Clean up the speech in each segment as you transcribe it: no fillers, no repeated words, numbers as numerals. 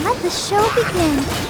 Let the show begin.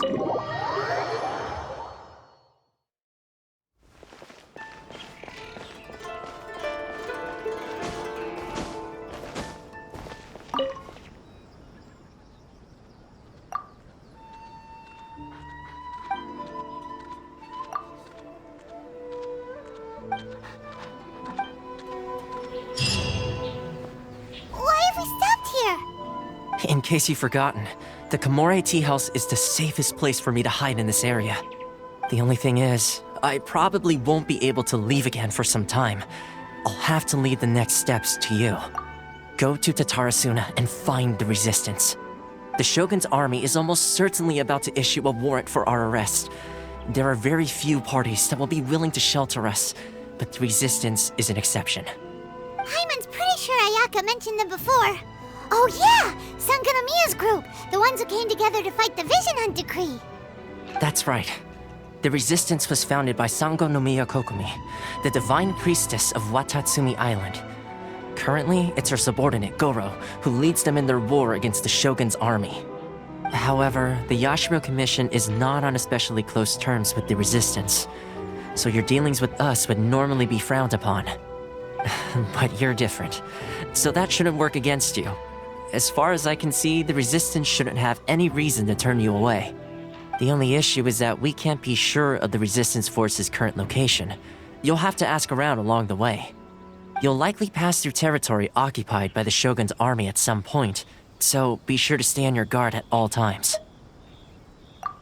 Why have we stopped here? In case you've forgotten, the Komore Tea House is the safest place for me to hide in this area. The only thing is, I probably won't be able to leave again for some time. I'll have to leave the next steps to you. Go to Tatarasuna and find the Resistance. The Shogun's army is almost certainly about to issue a warrant for our arrest. There are very few parties that will be willing to shelter us, but the Resistance is an exception. Paimon's pretty sure Ayaka mentioned them before. Oh yeah! Sangonomiya's group! The ones who came together to fight the Vision Hunt Decree! That's right. The Resistance was founded by Sangonomiya Kokumi, the divine priestess of Watatsumi Island. Currently, it's her subordinate, Goro, who leads them in their war against the Shogun's army. However, the Yashiro Commission is not on especially close terms with the Resistance, so your dealings with us would normally be frowned upon. But you're different, so that shouldn't work against you. As far as I can see, the Resistance shouldn't have any reason to turn you away. The only issue is that we can't be sure of the Resistance force's current location. You'll have to ask around along the way. You'll likely pass through territory occupied by the Shogun's army at some point, so be sure to stay on your guard at all times.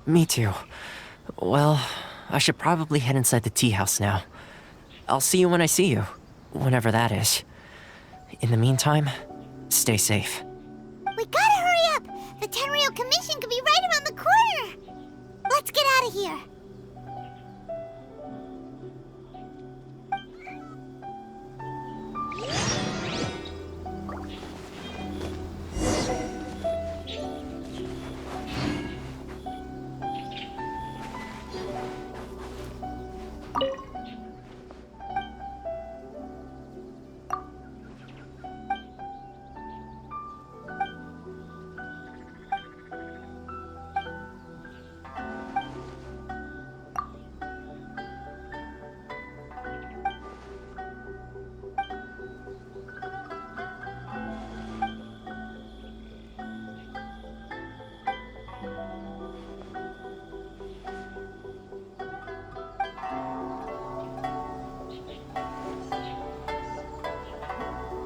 Me too. Well, I should probably head inside the tea house now. I'll see you when I see you, whenever that is. In the meantime, stay safe. We gotta hurry up! The Tenryou Commission could be right around the corner! Let's get out of here!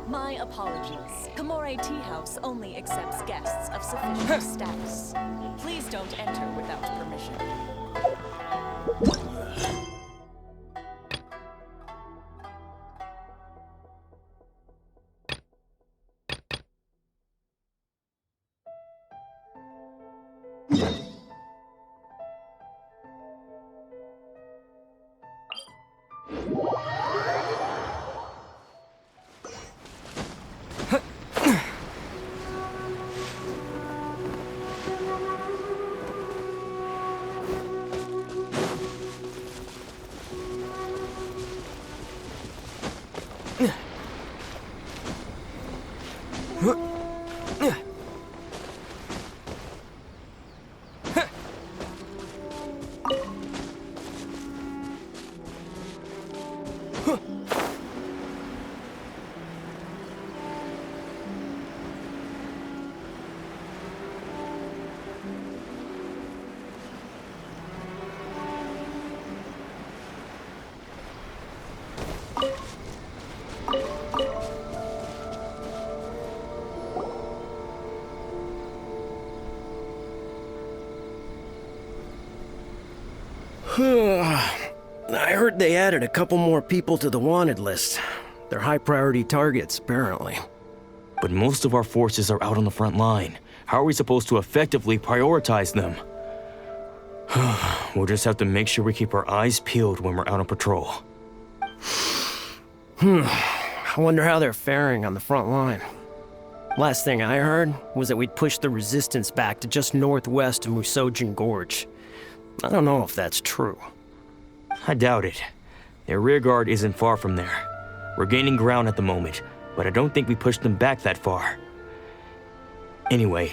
My apologies. Komore Tea House only accepts guests of sufficient status. Please don't enter without permission. I heard they added a couple more people to the wanted list. They're high-priority targets, apparently. But most of our forces are out on the front line. How are we supposed to effectively prioritize them? We'll just have to make sure we keep our eyes peeled when we're out on patrol. I wonder how they're faring on the front line. Last thing I heard was that we'd pushed the Resistance back to just northwest of Musojin Gorge. I don't know if that's true. I doubt it. Their rearguard isn't far from there. We're gaining ground at the moment, but I don't think we pushed them back that far. Anyway,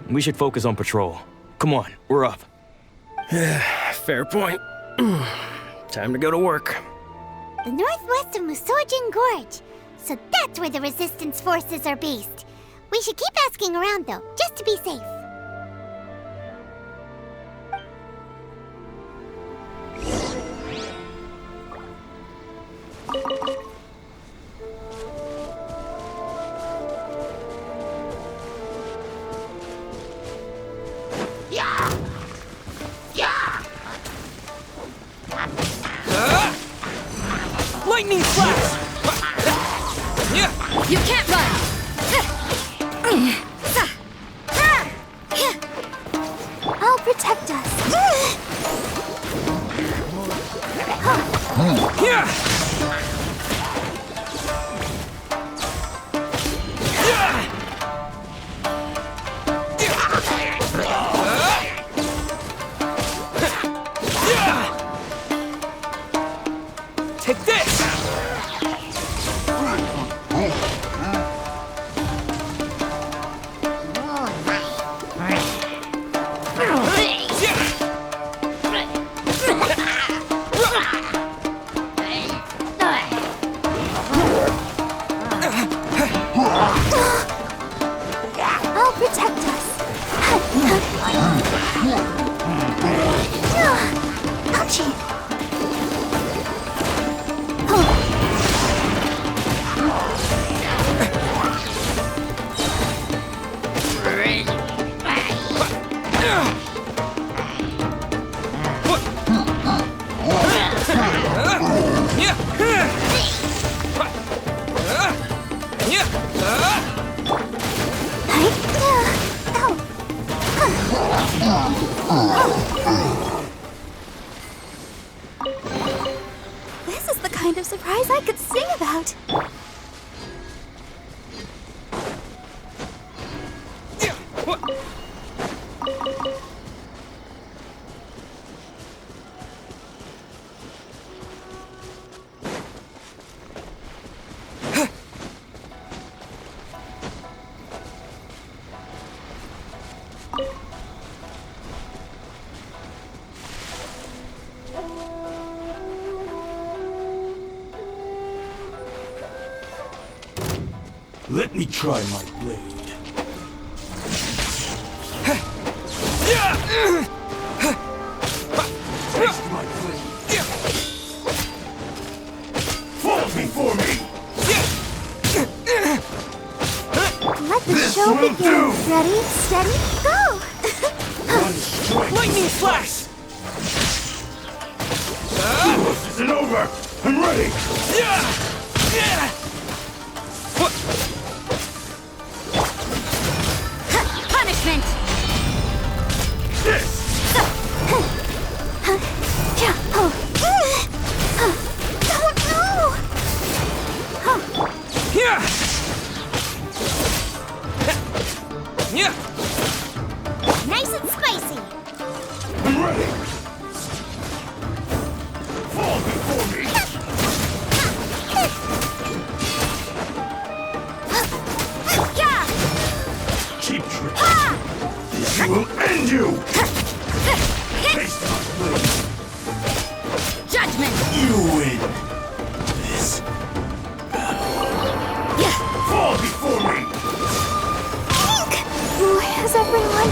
we should focus on patrol. Come on, we're up. Fair point. Time to go to work. The northwest of Musojin Gorge. So that's where the Resistance forces are based. We should keep asking around, though, just to be safe. Lightning flash! You can't run! I'll protect us. Take this! I'll protect us. Ouchie. This is the kind of surprise I could sing about. Let me try my blade. Taste my blade. Fall before me! Let the This show will begin. do. Ready, steady, go! One strike. Lightning flash! This isn't over! I'm ready! Punishment! This! Nice and spicy. I'm ready! Fall before me! Cheap trick! This will end you! Taste my blade! Judgment! You win! This fall before me! Why has everyone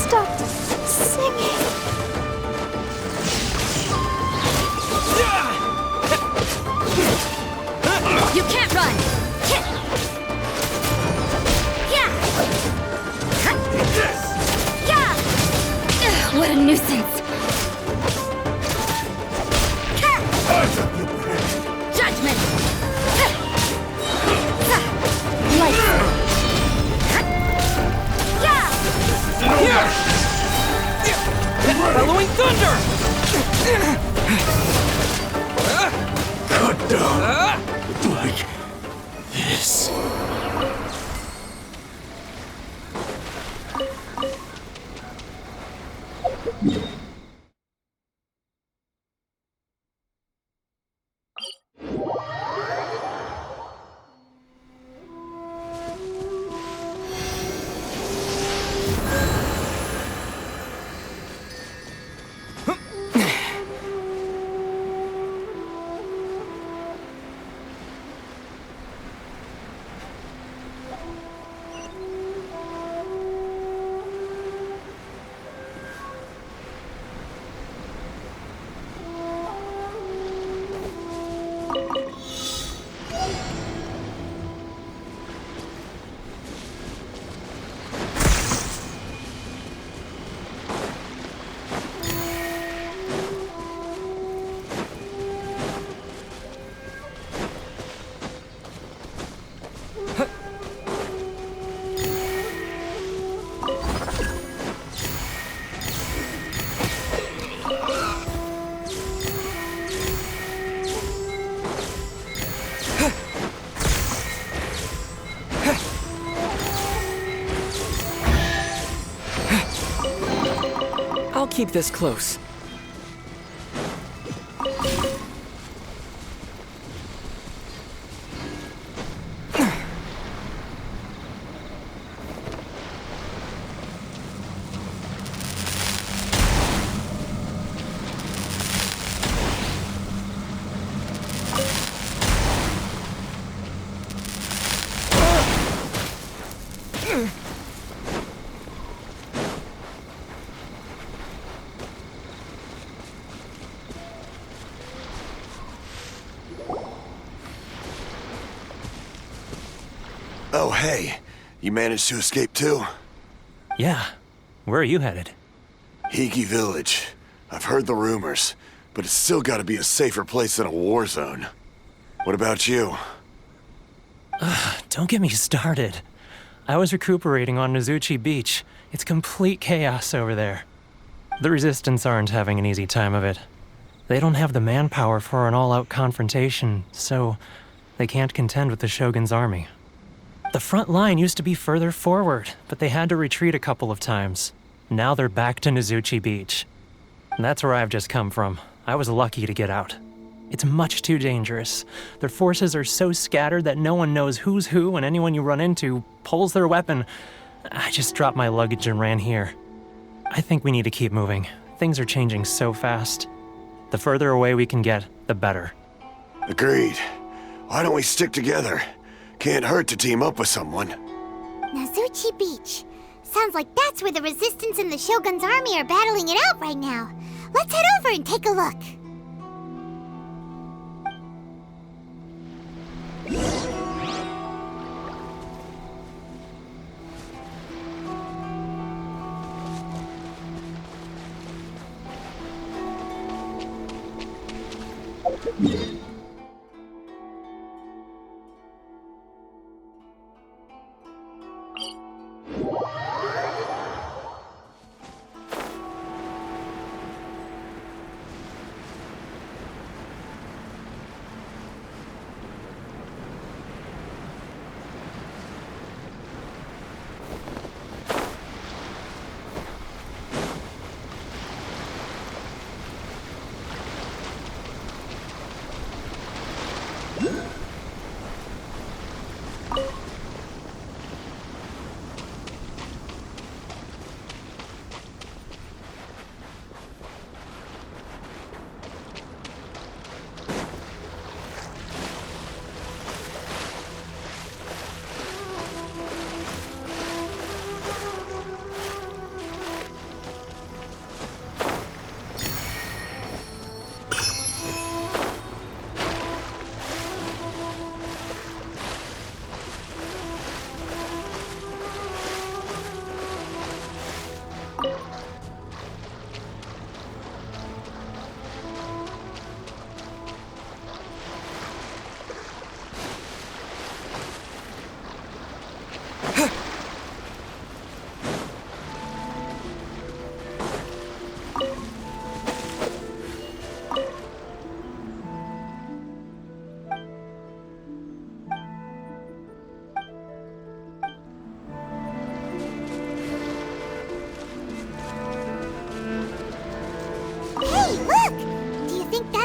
stopped singing? You can't run! This! What a nuisance! Eyes up your head! Judgment! Lights out! Bellowing thunder! Cut down! Like this. I'll keep this close. Oh, hey. You managed to escape too? Yeah. Where are you headed? Hiki Village. I've heard the rumors, but it's still gotta be a safer place than a war zone. What about you? Don't get me started. I was recuperating on Nozuchi Beach. It's complete chaos over there. The Resistance aren't having an easy time of it. They don't have the manpower for an all-out confrontation, so they can't contend with the Shogun's army. The front line used to be further forward, but they had to retreat a couple of times. Now they're back to Nozuchi Beach. That's where I've just come from. I was lucky to get out. It's much too dangerous. Their forces are so scattered that no one knows who's who, and anyone you run into pulls their weapon. I just dropped my luggage and ran here. I think we need to keep moving. Things are changing so fast. The further away we can get, the better. Agreed. Why don't we stick together? Can't hurt to team up with someone. Nozuchi Beach. Sounds like that's where the Resistance and the Shogun's army are battling it out right now. Let's head over and take a look.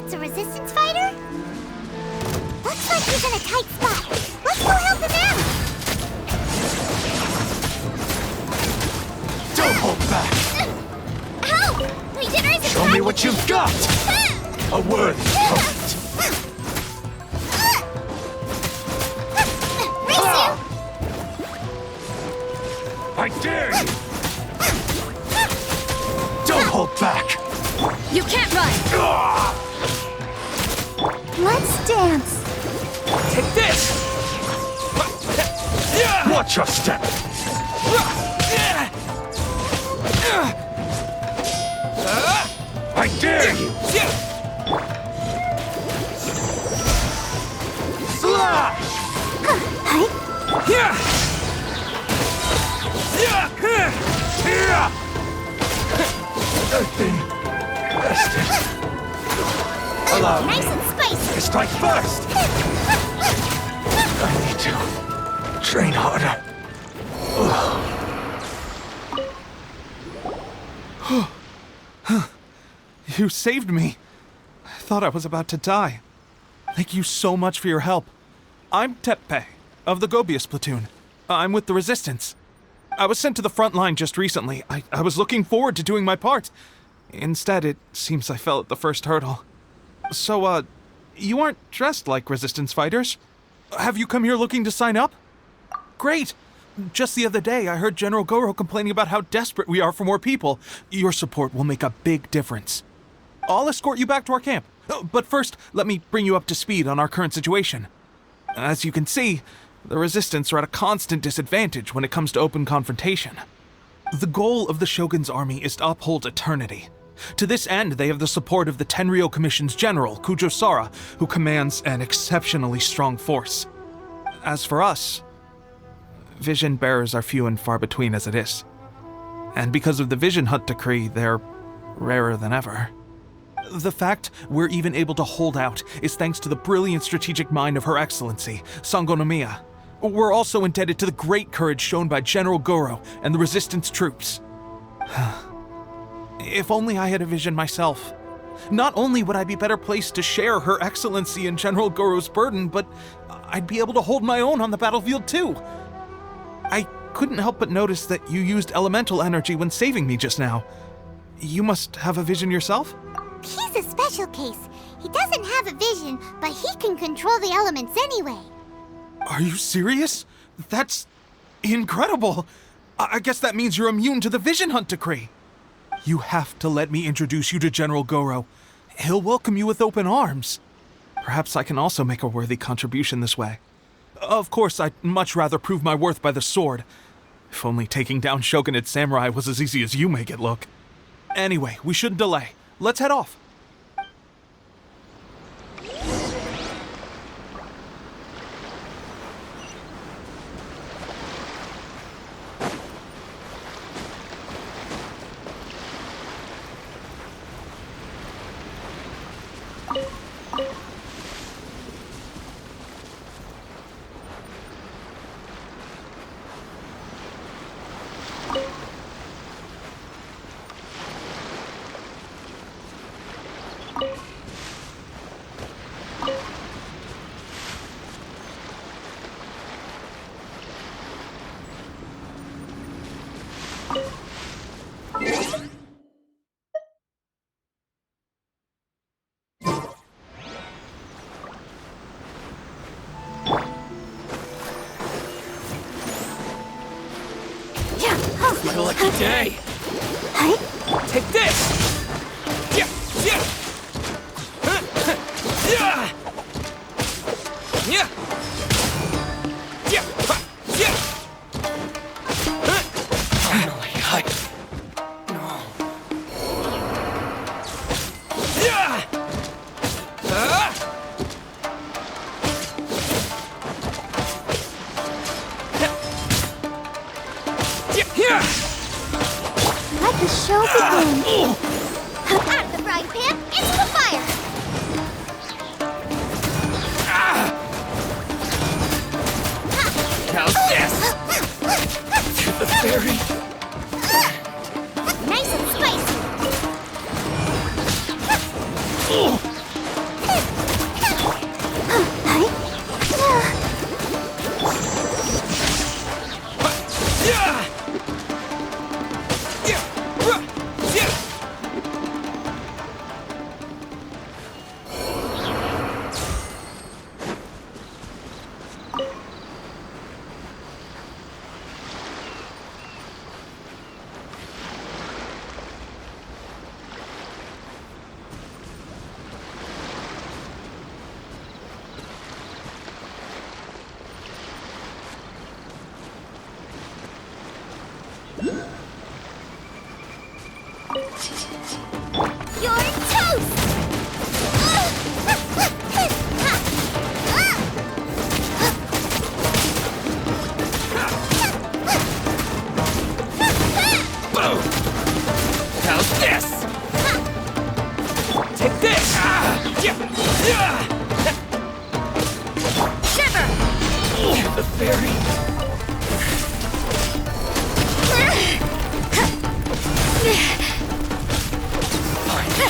A Resistance fighter? Looks like he's in a tight spot. Let's go help him out! Don't hold back! Ow! My dinner is Show me what you've got! A worthy opponent! I dare you! Don't hold back! You can't run! Let's dance. Take this! Watch your step! I dare you! Slash! Earthing bastards! Allow me Nice and spicy. to strike first! I need to train harder. You saved me. I thought I was about to die. Thank you so much for your help. I'm Teppei, of the Gobius platoon. I'm with the Resistance. I was sent to the front line just recently. I was looking forward to doing my part. Instead, it seems I fell at the first hurdle. So, you aren't dressed like Resistance fighters? Have you come here looking to sign up? Great! Just the other day, I heard General Goro complaining about how desperate we are for more people. Your support will make a big difference. I'll escort you back to our camp. But first, let me bring you up to speed on our current situation. As you can see, the Resistance are at a constant disadvantage when it comes to open confrontation. The goal of the Shogun's army is to uphold eternity. To this end, they have the support of the Tenryou Commission's general, Kujosara, who commands an exceptionally strong force. As for us, vision bearers are few and far between as it is. And because of the Vision Hunt decree, they're rarer than ever. The fact we're even able to hold out is thanks to the brilliant strategic mind of Her Excellency, Sango Nomiya. We're also indebted to the great courage shown by General Goro and the Resistance troops. If only I had a vision myself. Not only would I be better placed to share Her Excellency and General Goro's burden, but I'd be able to hold my own on the battlefield too. I couldn't help but notice that you used elemental energy when saving me just now. You must have a vision yourself? He's a special case. He doesn't have a vision, but he can control the elements anyway. Are you serious? That's incredible. I guess that means you're immune to the Vision Hunt decree. You have to let me introduce you to General Goro. He'll welcome you with open arms. Perhaps I can also make a worthy contribution this way. Of course, I'd much rather prove my worth by the sword. If only taking down Shogunate samurai was as easy as you make it look. Anyway, we shouldn't delay. Let's head off. My lucky day! Take this! Yeah! Yeah! Yeah! Yeah! Yeah! Yeah! Finally, No. Yeah! Yeah! Let the show begin. Out of the frying pan, into the fire. How's this? To the ferry. Nice and spicy. Yeah! You're toast! How's this? Take this! Shiver! The ferry. Fine.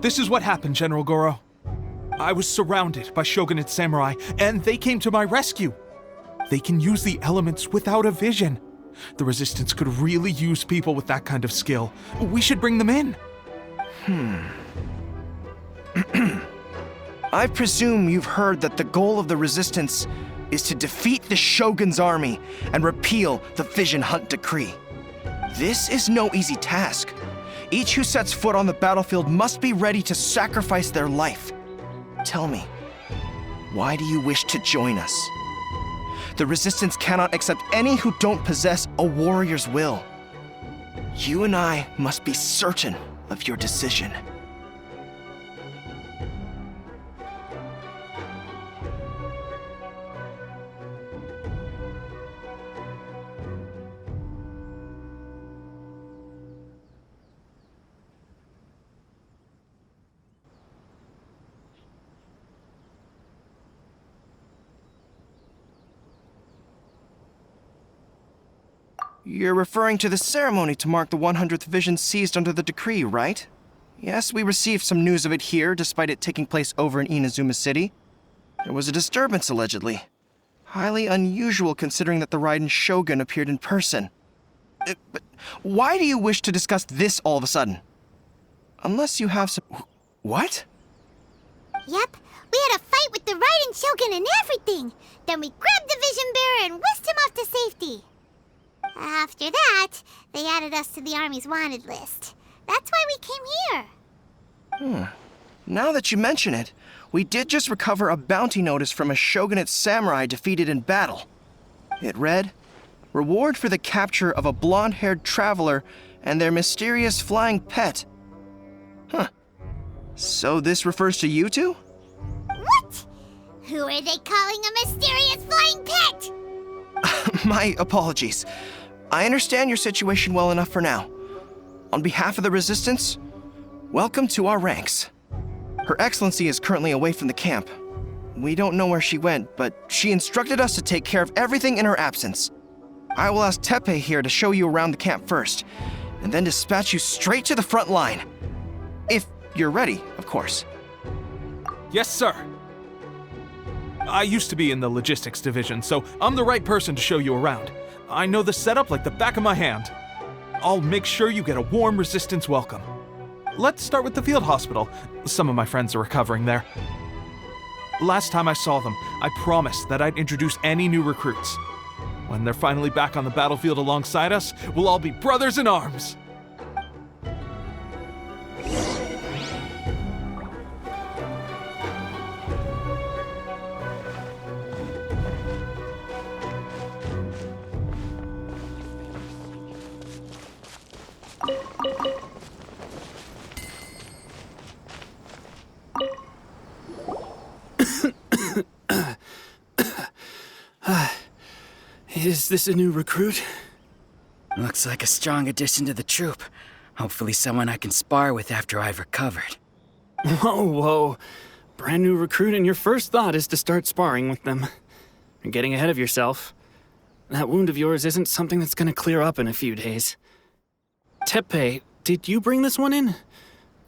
This is what happened, General Goro. I was surrounded by Shogunate samurai, and they came to my rescue. They can use the elements without a vision. The Resistance could really use people with that kind of skill. We should bring them in. I presume you've heard that the goal of the Resistance is to defeat the Shogun's army and repeal the Vision Hunt Decree. This is no easy task. Each who sets foot on the battlefield must be ready to sacrifice their life. Tell me, why do you wish to join us? The Resistance cannot accept any who don't possess a warrior's will. You and I must be certain of your decision. You're referring to the ceremony to mark the 100th vision seized under the decree, right? Yes, we received some news of it here, despite it taking place over in Inazuma City. There was a disturbance, allegedly. Highly unusual considering that the Raiden Shogun appeared in person. But why do you wish to discuss this all of a sudden? Unless you have some... What? Yep, we had a fight with the Raiden Shogun and everything. Then we grabbed the Vision Bearer and whisked him off to safety. After that, they added us to the Army's wanted list. That's why we came here. Now that you mention it, we did just recover a bounty notice from a shogunate samurai defeated in battle. It read, "Reward for the capture of a blonde-haired traveler and their mysterious flying pet." Huh. So this refers to you two? What? Who are they calling a mysterious flying pet? My apologies. I understand your situation well enough for now. On behalf of the Resistance, welcome to our ranks. Her Excellency is currently away from the camp. We don't know where she went, but she instructed us to take care of everything in her absence. I will ask Teppei here to show you around the camp first, and then dispatch you straight to the front line. If you're ready, of course. Yes, sir. I used to be in the logistics division, so I'm the right person to show you around. I know the setup like the back of my hand. I'll make sure you get a warm Resistance welcome. Let's start with the field hospital. Some of my friends are recovering there. Last time I saw them, I promised that I'd introduce any new recruits. When they're finally back on the battlefield alongside us, we'll all be brothers in arms. Is this a new recruit? Looks like a strong addition to the troop. Hopefully someone I can spar with after I've recovered. Whoa. Brand new recruit and your first thought is to start sparring with them. You're getting ahead of yourself. That wound of yours isn't something that's gonna clear up in a few days. Teppei, did you bring this one in?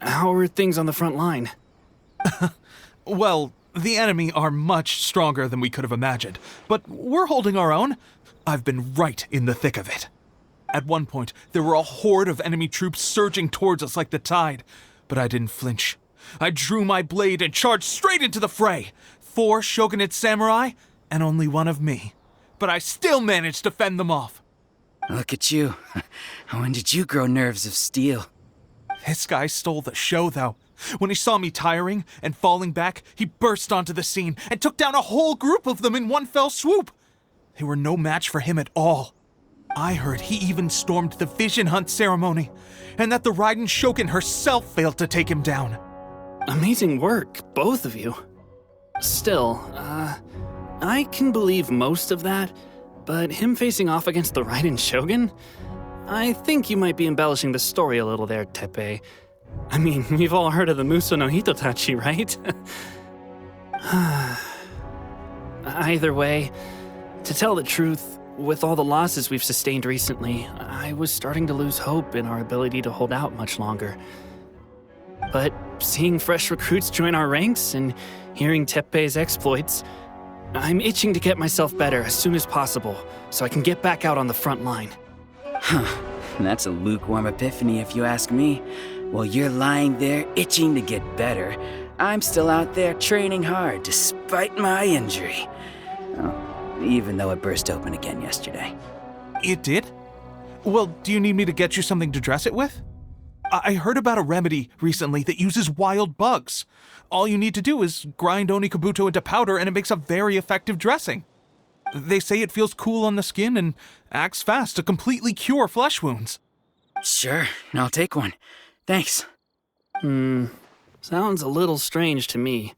How are things on the front line? Well, the enemy are much stronger than we could have imagined, but we're holding our own. I've been right in the thick of it. At one point, there were a horde of enemy troops surging towards us like the tide, but I didn't flinch. I drew my blade and charged straight into the fray. 4 shogunate samurai, and only 1 of me. But I still managed to fend them off. Look at you. When did you grow nerves of steel? This guy stole the show, though. When he saw me tiring and falling back, he burst onto the scene and took down a whole group of them in one fell swoop. They were no match for him at all. I heard he even stormed the Vision Hunt ceremony, and that the Raiden Shogun herself failed to take him down. Amazing work, both of you. Still, I can believe most of that, but him facing off against the Raiden Shogun? I think you might be embellishing the story a little there, Teppei. I mean, we've all heard of the Muso no Hitotachi, right? Either way, to tell the truth, with all the losses we've sustained recently, I was starting to lose hope in our ability to hold out much longer. But seeing fresh recruits join our ranks and hearing Teppei's exploits, I'm itching to get myself better as soon as possible so I can get back out on the front line. Huh, that's a lukewarm epiphany if you ask me. While you're lying there itching to get better, I'm still out there training hard despite my injury. Oh, even though it burst open again yesterday. It did? Well, do you need me to get you something to dress it with? I heard about a remedy recently that uses wild bugs. All you need to do is grind Onikabuto into powder and it makes a very effective dressing. They say it feels cool on the skin and acts fast to completely cure flesh wounds. Sure, I'll take one. Thanks. Sounds a little strange to me.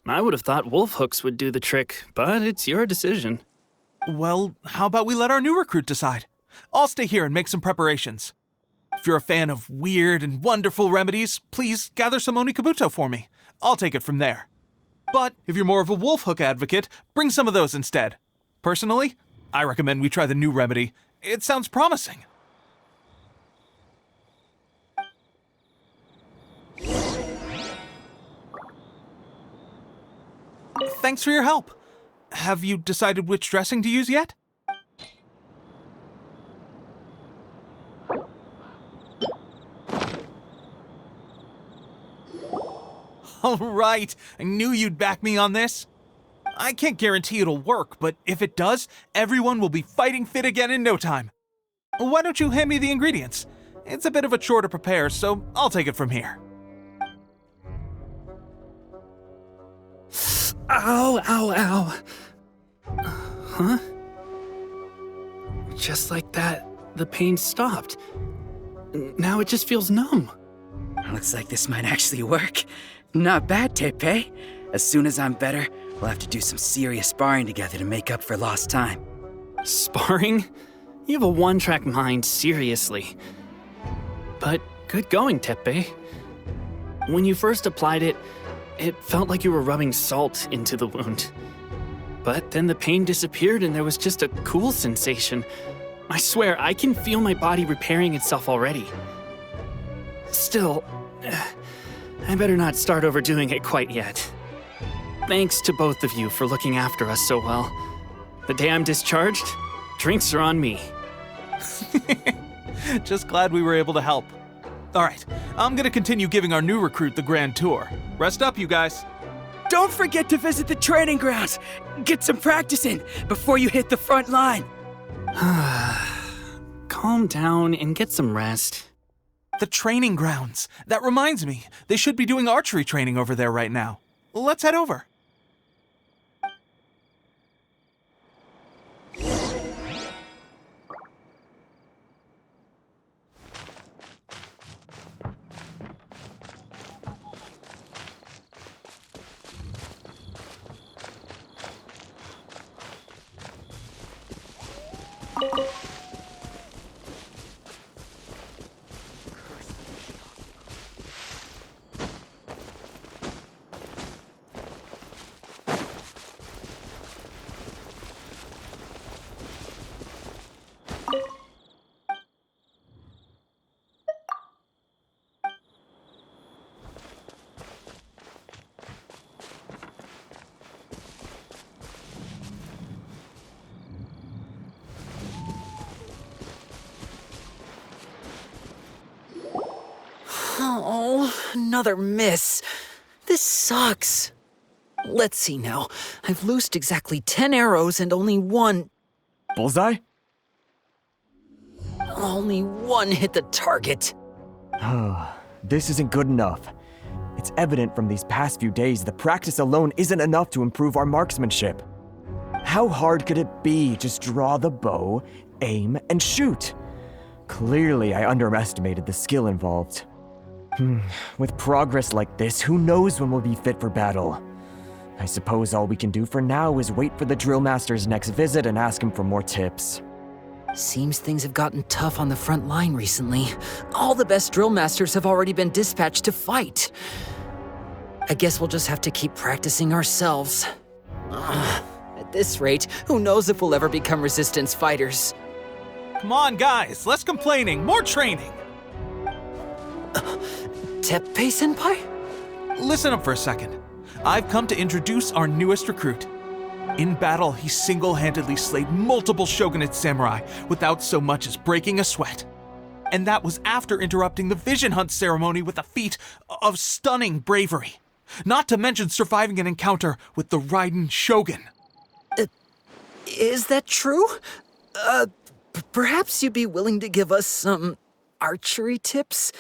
I would have thought wolf hooks would do the trick, but it's your decision. Well, how about we let our new recruit decide? I'll stay here and make some preparations. If you're a fan of weird and wonderful remedies, please gather some Onikabuto for me. I'll take it from there. But if you're more of a wolf hook advocate, bring some of those instead. Personally, I recommend we try the new remedy, It sounds promising. Thanks for your help. Have you decided which dressing to use yet? All right, I knew you'd back me on this. I can't guarantee it'll work, but if it does, everyone will be fighting fit again in no time. Why don't you hand me the ingredients? It's a bit of a chore to prepare, so I'll take it from here. Ow, ow, ow. Huh? Just like that, the pain stopped. Now it just feels numb. Looks like this might actually work. Not bad, Tepe. As soon as I'm better, we'll have to do some serious sparring together to make up for lost time. Sparring? You have a one-track mind, seriously. But good going, Tepe. When you first applied it, it felt like you were rubbing salt into the wound. But then the pain disappeared and there was just a cool sensation. I swear, I can feel my body repairing itself already. Still, I better not start overdoing it quite yet. Thanks to both of you for looking after us so well. The day I'm discharged, drinks are on me. Just glad we were able to help. All right, I'm gonna continue giving our new recruit the grand tour. Rest up, you guys. Don't forget to visit the training grounds. Get some practice in before you hit the front line. Calm down and get some rest. The training grounds. That reminds me, they should be doing archery training over there right now. Let's head over. Oh, another miss. This sucks. Let's see now. I've loosed exactly 10 arrows and only one... Bullseye? Only one hit the target. This isn't good enough. It's evident from these past few days that practice alone isn't enough to improve our marksmanship. How hard could it be? Just draw the bow, aim, and shoot. Clearly, I underestimated the skill involved. With progress like this, who knows when we'll be fit for battle? I suppose all we can do for now is wait for the drill master's next visit and ask him for more tips. Seems things have gotten tough on the front line recently. All the best drill masters have already been dispatched to fight. I guess we'll just have to keep practicing ourselves. At this rate, who knows if we'll ever become resistance fighters. Come on, guys, less complaining, more training. Teppei-senpai? Listen up for a second. I've come to introduce our newest recruit. In battle, he single-handedly slayed multiple shogunate samurai without so much as breaking a sweat. And that was after interrupting the vision hunt ceremony with a feat of stunning bravery. Not to mention surviving an encounter with the Raiden Shogun. Is that true? Perhaps you'd be willing to give us some archery tips?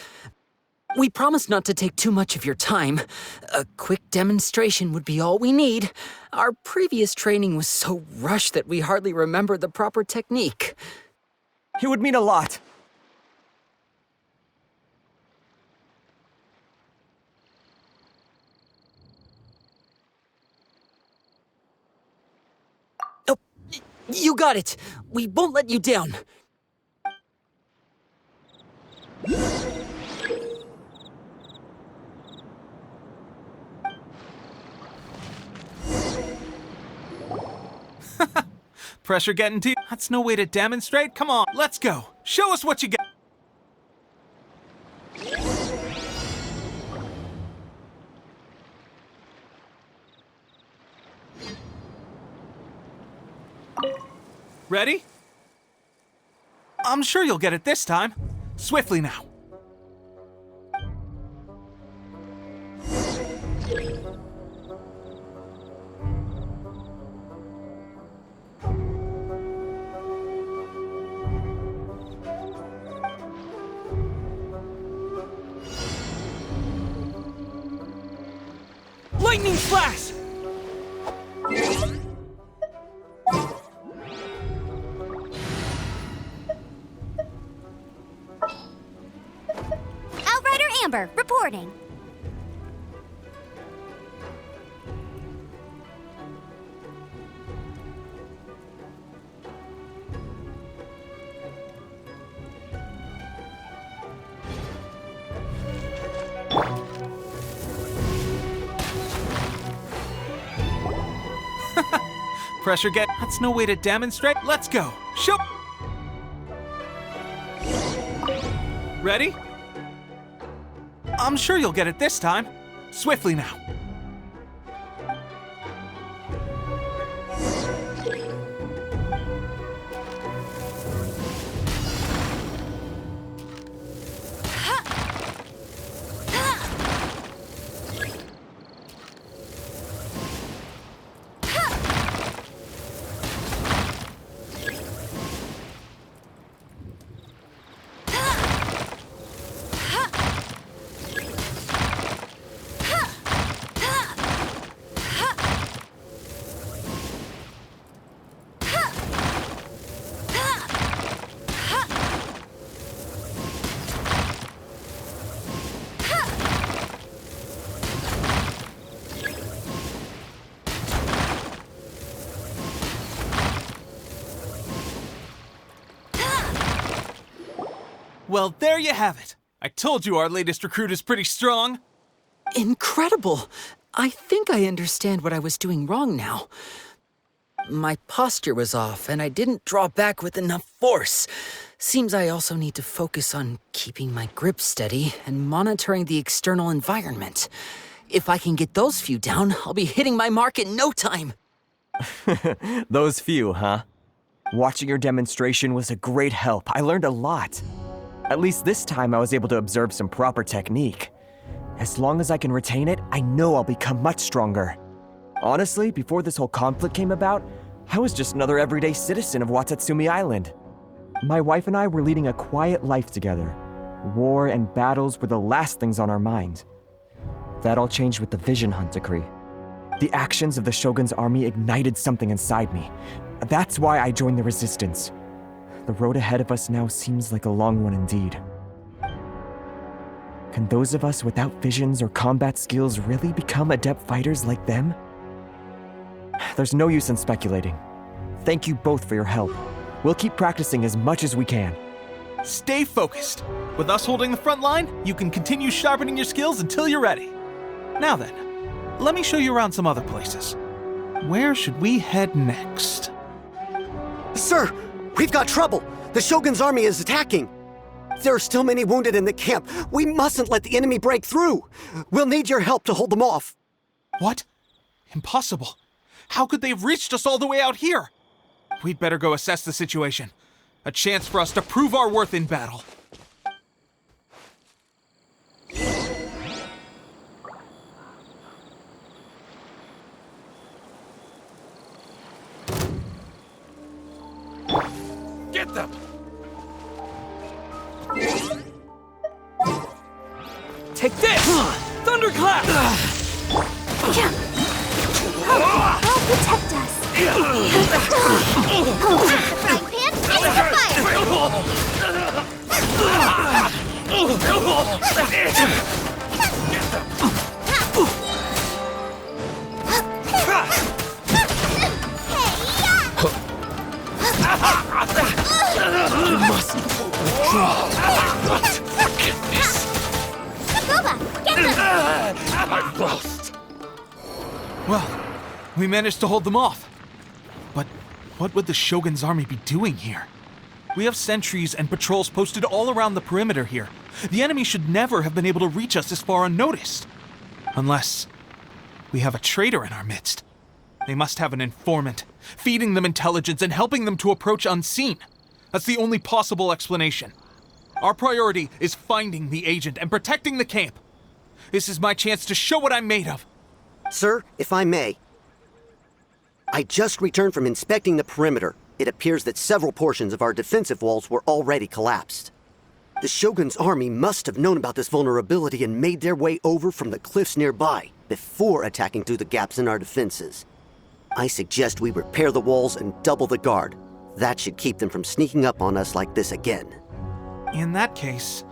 We promise not to take too much of your time. A quick demonstration would be all we need. Our previous training was so rushed that we hardly remember the proper technique. It would mean a lot. Oh, you got it. We won't let you down. Pressure getting to you? That's no way to demonstrate. Come on, let's go. Show us what you got. Ready? I'm sure you'll get it this time. Swiftly now. Lightning flash! Outrider Amber, reporting. Pressure get. That's no way to demonstrate. Let's go. Show. Ready? I'm sure you'll get it this time. Swiftly now. Well, there you have it. I told you our latest recruit is pretty strong. Incredible! I think I understand what I was doing wrong now. My posture was off, and I didn't draw back with enough force. Seems I also need to focus on keeping my grip steady and monitoring the external environment. If I can get those few down, I'll be hitting my mark in no time. Those few, huh? Watching your demonstration was a great help. I learned a lot. At least this time I was able to observe some proper technique. As long as I can retain it, I know I'll become much stronger. Honestly, before this whole conflict came about, I was just another everyday citizen of Watatsumi Island. My wife and I were leading a quiet life together. War and battles were the last things on our mind. That all changed with the Vision Hunt decree. The actions of the Shogun's army ignited something inside me. That's why I joined the resistance. The road ahead of us now seems like a long one indeed. Can those of us without visions or combat skills really become adept fighters like them? There's no use in speculating. Thank you both for your help. We'll keep practicing as much as we can. Stay focused. With us holding the front line, you can continue sharpening your skills until you're ready. Now then, let me show you around some other places. Where should we head next? Sir, we've got trouble. The Shogun's army is attacking. There are still many wounded in the camp. We mustn't let the enemy break through. We'll need your help to hold them off. What? Impossible. How could they have reached us all the way out here? We'd better go assess the situation. A chance for us to prove our worth in battle. Get them! Take this! Thunderclap! I'll protect us. Frying pan, face the You must withdraw. Forgiveness. Boba, get them! I've lost. Well, we managed to hold them off. But What would the Shogun's army be doing here? We have sentries and patrols posted all around the perimeter here. The enemy should never have been able to reach us this far unnoticed. Unless we have a traitor in our midst. They must have an informant, feeding them intelligence and helping them to approach unseen. That's the only possible explanation. Our priority is finding the agent and protecting the camp. This is my chance to show what I'm made of. Sir, if I may. I just returned from inspecting the perimeter. It appears that several portions of our defensive walls were already collapsed. The Shogun's army must have known about this vulnerability and made their way over from the cliffs nearby before attacking through the gaps in our defenses. I suggest we repair the walls and double the guard. That should keep them from sneaking up on us like this again. In that case...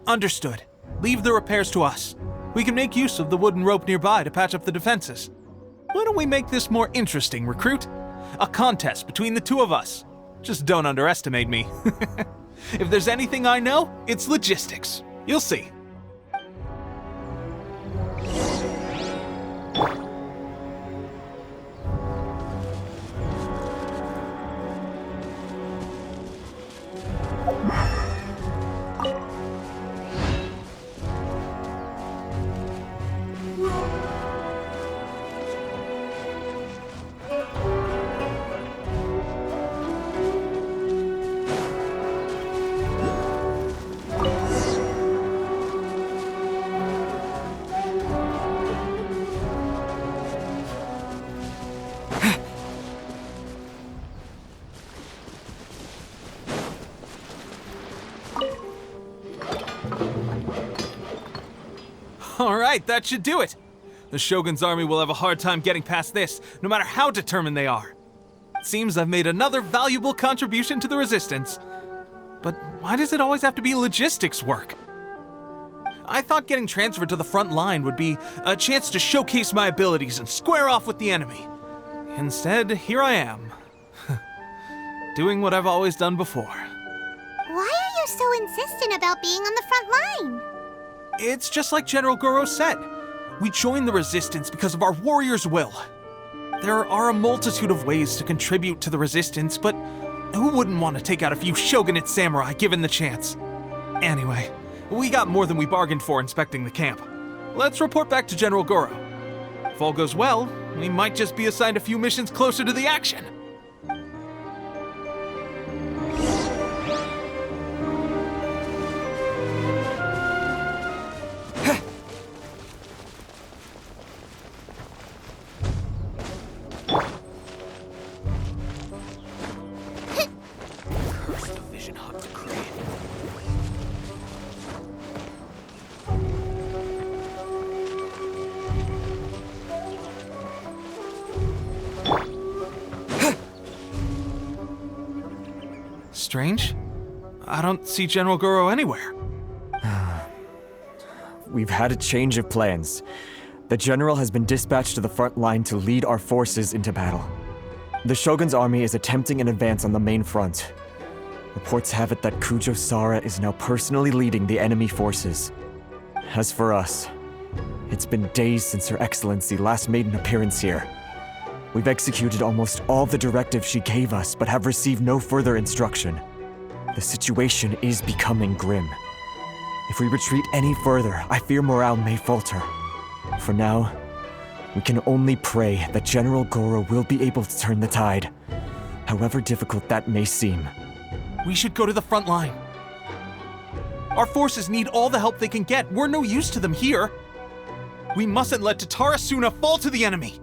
Understood. Leave the repairs to us. We can make use of the wooden rope nearby to patch up the defenses. Why don't we make this more interesting, recruit? A contest between the two of us. Just don't underestimate me. If there's anything I know, it's logistics. You'll see. Alright, that should do it. The Shogun's army will have a hard time getting past this, no matter how determined they are. It seems I've made another valuable contribution to the resistance. But why does it always have to be logistics work? I thought getting transferred to the front line would be a chance to showcase my abilities and square off with the enemy. Instead, here I am. Doing what I've always done before. Why are you so insistent about being on the front line? It's just like General Goro said. We joined the resistance because of our warrior's will. There are a multitude of ways to contribute to the resistance, but who wouldn't want to take out a few shogunate samurai given the chance? Anyway, we got more than we bargained for inspecting the camp. Let's report back to General Goro. If all goes well, we might just be assigned a few missions closer to the action. Strange. I don't see General Goro anywhere. We've had a change of plans. The general has been dispatched to the front line to lead our forces into battle. The Shogun's army is attempting an advance on the main front. Reports have it that Kujo Sara is now personally leading the enemy forces. As for us, it's been days since Her Excellency last made an appearance here. We've executed almost all the directives she gave us, but have received no further instruction. The situation is becoming grim. If we retreat any further, I fear morale may falter. For now, we can only pray that General Goro will be able to turn the tide, however difficult that may seem. We should go to the front line. Our forces need all the help they can get. We're no use to them here. We mustn't let Tatara Suna fall to the enemy.